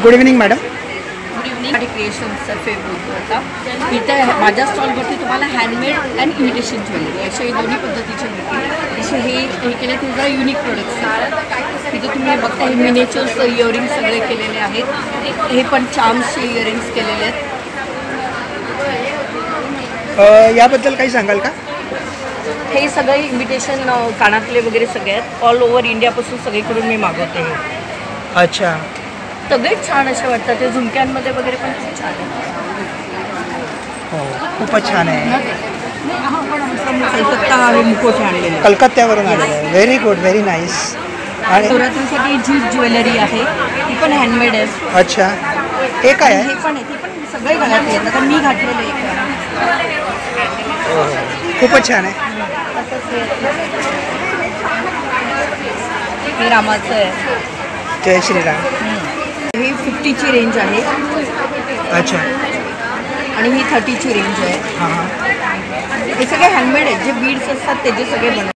Good evening madam. Good evening. क्रिएशन्सचा Facebook होता. इथे माझ्या स्टॉलवरती तुम्हाला हँडमेड अँड इमिटेशन ज्वेलरी असे दोन्ही पद्धतीचे मिळतील. जसे हे केले ते जरा युनिक प्रोडक्ट्स आहेत. तिथे तुम्ही बघता हे मिनेचर्स इयरिंग्स सगळे केलेले आहेत. हे पण चार्म्सचे इयरिंग्स केलेले आहेत. याबद्दल काही सांगाल का? हे सगळे इमिटेशन कानातले वगैरे सगळे आहेत. ऑल ओव्हर इंडियापासून सगळीकडून मी मागवते. अच्छा. सगळेच छान असे वाटतात. ते झुमक्यांमध्ये वगैरे पण खूप छान आहे. हो, खूपच छान आहे. कलकत्ता मुखोश आणलेले, कलकत्त्यावरून आलेलं आहे. Very good, very nice. आणि नवरात्रीसाठी जीप ज्वेलरी आहे, ती पण हँडमेड आहे. अच्छा, हे काय आहे? हे पण आहे, ती पण सगळे घालायचे आहेत. आता मी घातलेलं आहे. खूपच छान आहे. हे रामाचं आहे. जय श्रीराम. ही 50ची रेंज आहे. अच्छा. आणि ही 30ची रेंज आहे. हां हां. हे सगळे हँडमेड आहेत. जे बीड्स असतात त्याचे सगळे बनवतात.